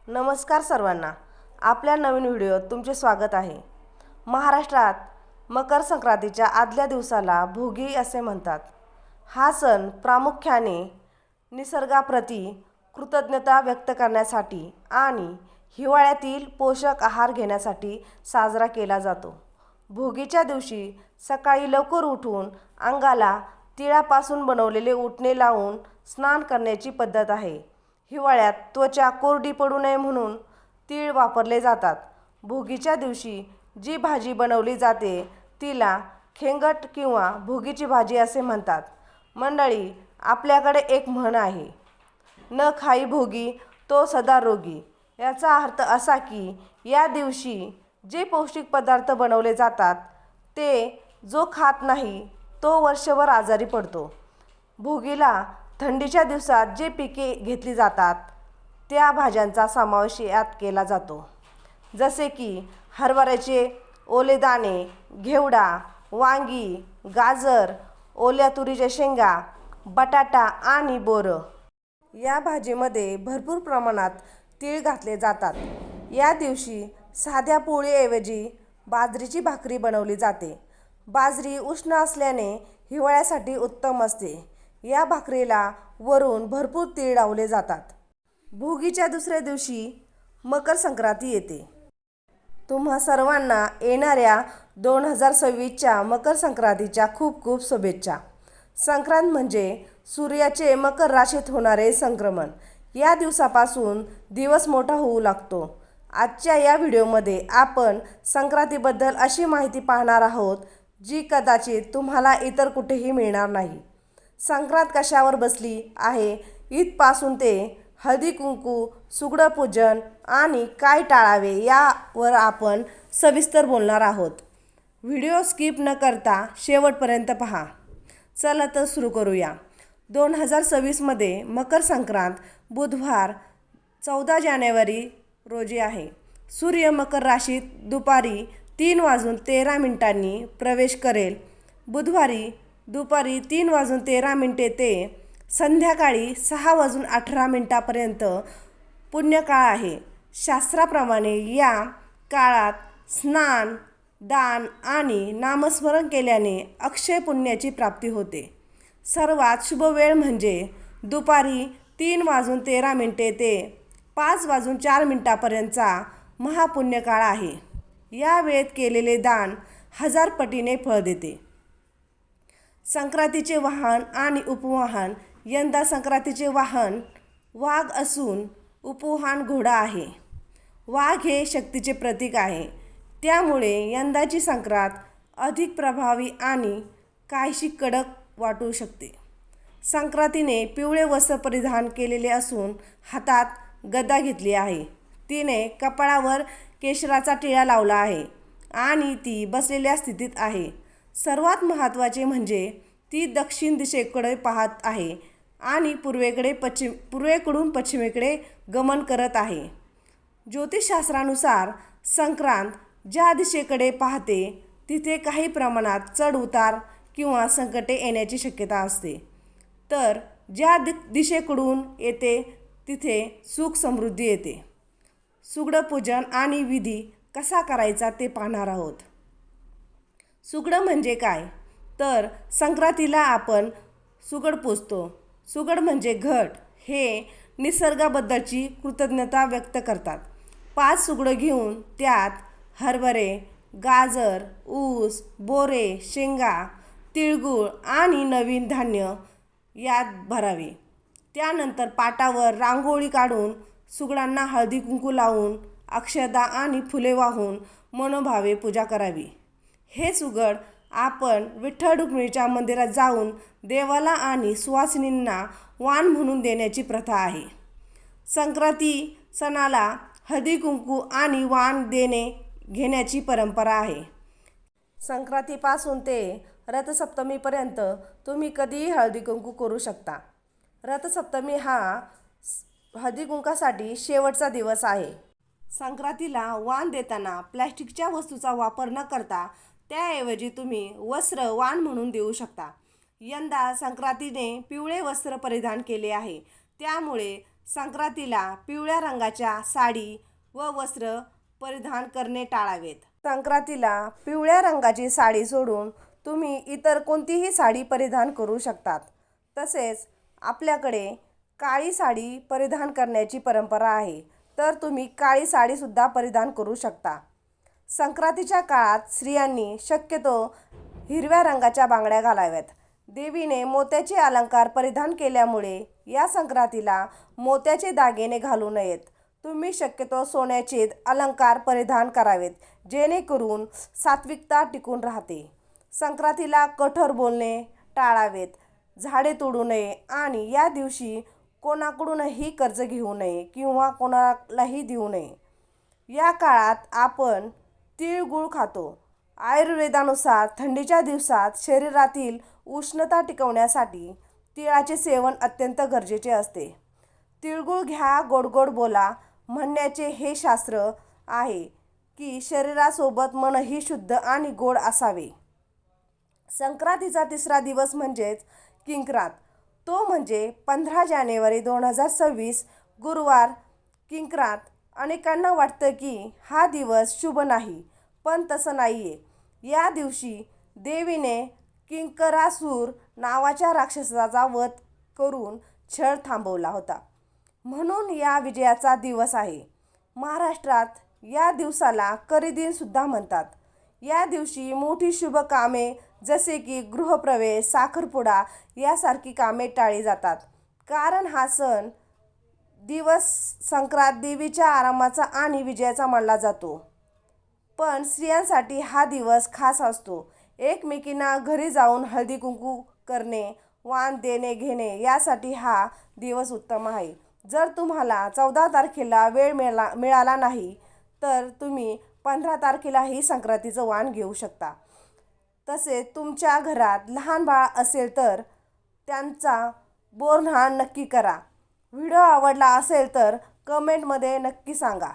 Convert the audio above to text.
नमस्कार सर्वांना. आपल्या नवीन व्हिडिओत तुमचे स्वागत आहे. महाराष्ट्रात मकर संक्रांतीच्या आदल्या दिवसाला भोगी असे म्हणतात. हा सण प्रामुख्याने निसर्गाप्रती कृतज्ञता व्यक्त करण्यासाठी आणि हिवाळ्यातील पोषक आहार घेण्यासाठी साजरा केला जातो. भोगीच्या दिवशी सकाळी लवकर उठून अंगाला तिळापासून बनवलेले उटणे लावून स्नान करण्याची पद्धत आहे. हिवाळ्यात त्वचा कोरडी पडू नये म्हणून तीळ वापरले जातात. भोगीच्या दिवशी जी भाजी बनवली जाते तिला खेंगट किंवा भोगीची भाजी असे म्हणतात. मंडळी, आपल्याकडे एक म्हण आहे, न खाई भोगी तो सदा रोगी. याचा अर्थ असा की या दिवशी जे पौष्टिक पदार्थ बनवले जातात ते जो खात नाही तो वर्षभर आजारी पडतो. भोगीला थंडीच्या दिवसात जे पिके घेतली जातात त्या भाज्यांचा समावेश यात केला जातो, जसे की हरभऱ्याचे ओले दाणे, घेवडा, वांगी, गाजर, ओल्या तुरीच्या शेंगा, बटाटा आणि बोरं. या भाजीमध्ये भरपूर प्रमाणात तीळ घातले जातात. या दिवशी साध्या पोळीऐवजी बाजरीची भाकरी बनवली जाते. बाजरी उष्ण असल्याने हिवाळ्यासाठी उत्तम असते. या भाकरीला वरून भरपूर तीळ लावले जातात. भोगीच्या दुसऱ्या दिवशी मकर संक्रांती येते. तुम्हा सर्वांना येणाऱ्या 2026च्या मकर संक्रांतीच्या खूप खूप शुभेच्छा. संक्रांत म्हणजे सूर्याचे मकर राशीत होणारे संक्रमण. या दिवसापासून दिवस मोठा होऊ लागतो. आजच्या या व्हिडिओमध्ये आपण संक्रांतीबद्दल अशी माहिती पाहणार आहोत जी कदाचित तुम्हाला इतर कुठेही मिळणार नाही. संक्रांत कशावर बसली आहे इथपासून ते हळदी कुंकू, सुगडं पूजन आणि काय टाळावे यावर आपण सविस्तर बोलणार आहोत. व्हिडिओ स्किप न करता शेवटपर्यंत पहा. चला तर सुरू करूया. 2026मध्ये मकर संक्रांत बुधवार 14 जानेवारी रोजी आहे. सूर्य मकर राशीत दुपारी 3:13 प्रवेश करेल. बुधवारी दुपारी 3:13 ते संध्याकाळी 6:18 पुण्यकाळ आहे. शास्त्राप्रमाणे या काळात स्नान, दान आणि नामस्मरण केल्याने अक्षय पुण्याची प्राप्ती होते. सर्वात शुभ वेळ म्हणजे दुपारी 3:13 ते 5:04 महापुण्यकाळ आहे. या वेळेत केलेले दान 1000 पटीने फळ देते. संक्रांतीचे वाहन आणि उपवाहन. यंदा संक्रांतीचे वाहन वाघ असून उपवाहन घोडा आहे. वाघ हे शक्तीचे प्रतीक आहे. त्यामुळे यंदाची संक्रांत अधिक प्रभावी आणि काहीशी कडक वाटू शकते. संक्रांतीने पिवळे वस्त्र परिधान केलेले असून हातात गदा घेतली आहे. तिने कपाळावर केशराचा टिळा लावला आहे आणि ती बसलेल्या स्थितीत आहे. सर्वात महत्त्वाचे म्हणजे ती दक्षिण दिशेकडे पाहत आहे आणि पूर्वेकडून पश्चिमेकडे गमन करत आहे. ज्योतिषशास्त्रानुसार संक्रांत ज्या दिशेकडे पाहते तिथे काही प्रमाणात चढ उतार किंवा संकटे येण्याची शक्यता असते, तर ज्या दिशेकडून येते तिथे सुख समृद्धी येते. सुगडं पूजन आणि विधी कसा करायचा ते पाहणार आहोत. सुगडं म्हणजे काय, तर संक्रांतीला आपण सुगड पूजतो. सुगड म्हणजे घट. हे निसर्गाबद्दलची कृतज्ञता व्यक्त करतात. 5 सुगडं घेऊन त्यात हरभरे, गाजर, ऊस, बोरे, शेंगा, तिळगुळ आणि नवीन धान्य यात भरावे. त्यानंतर पाटावर रांगोळी काढून सुगडांना हळदी कुंकू लावून अक्षदा आणि फुले वाहून मनोभावे पूजा करावी. हे सुगड आपण विठ्ठल रुक्मिणीच्या मंदिरात जाऊन देवाला आणि सुवासिनींना वाण म्हणून देण्याची प्रथा आहे. संक्रांती सणाला हळदी कुंकू आणि वाण घेण्याची परंपरा आहे. संक्रांतीपासून ते रथसप्तमीपर्यंत तुम्ही कधीही हळदी कुंकू करू शकता. रथसप्तमी हा हळदी कुंकासाठी शेवटचा दिवस आहे. संक्रांतीला वाण देताना प्लॅस्टिकच्या वस्तूचा वापर न करता त्याऐवजी तुम्ही वस्त्र वाण म्हणून देऊ शकता. यंदा संक्रांतीने पिवळे वस्त्र परिधान केले आहे, त्यामुळे संक्रांतीला पिवळ्या रंगाच्या साडी व वस्त्र परिधान करणे टाळावेत. संक्रांतीला पिवळ्या रंगाची साडी सोडून तुम्ही इतर कोणतीही साडी परिधान करू शकतात. तसेच आपल्याकडे काळी साडी परिधान करण्याची परंपरा आहे, तर तुम्ही काळी साडीसुद्धा परिधान करू शकता. संक्रांतीच्या काळात स्त्रियांनी शक्यतो हिरव्या रंगाच्या बांगड्या घालाव्यात. देवीने मोत्याचे अलंकार परिधान केल्यामुळे या संक्रांतीला मोत्याचे दागिने घालू नयेत. तुम्ही शक्यतो सोन्याचे अलंकार परिधान करावेत, जेणेकरून सात्विकता टिकून राहते. संक्रांतीला कठोर बोलणे टाळावेत, झाडे तोडू नये आणि या दिवशी कोणाकडूनही कर्ज घेऊ नये किंवा कोणालाही देऊ नये. या काळात आपण तिळगुळ खातो. आयुर्वेदानुसार थंडीच्या दिवसात शरीरातील उष्णता टिकवण्यासाठी तिळाचे सेवन अत्यंत गरजेचे असते. तिळगुळ घ्या गोड गोड बोला म्हणण्याचे हे शास्त्र आहे की शरीरासोबत मनही शुद्ध आणि गोड असावे. संक्रांतीचा तिसरा दिवस म्हणजेच किंक्रात, तो म्हणजे 15 जानेवारी 2026 गुरुवार किंक्रात. अनेकांना वाटतं की हा दिवस शुभ नाही, पण तसं नाही आहे. या दिवशी देवीने किंकरासूर नावाच्या राक्षसाचा वध करून छळ थांबवला होता, म्हणून या विजयाचा दिवस आहे. महाराष्ट्रात या दिवसाला करीदिनसुद्धा म्हणतात. या दिवशी मोठी शुभ कामे जसे की गृहप्रवेश, साखरपुडा यासारखी कामे टाळली जातात, कारण हा सण दिवस संक्रांत देवीच्या आरामाचा आणि विजयाचा मानला जातो. पण स्त्रियांसाठी हा दिवस खास असतो. एकमेकींना घरी जाऊन हळदी कुंकू करणे, वाण देणे घेणे यासाठी हा दिवस उत्तम आहे. जर तुम्हाला 14 तारखेला वेळ मिळाला नाही तर तुम्ही 15 तारखेलाही संक्रांतीचं वाण घेऊ शकता. तसेच तुमच्या घरात लहान बाळ असेल तर त्यांचा बोरन्हाण नक्की करा. व्हिडिओ आवडला असेल तर कमेंटमध्ये नक्की सांगा.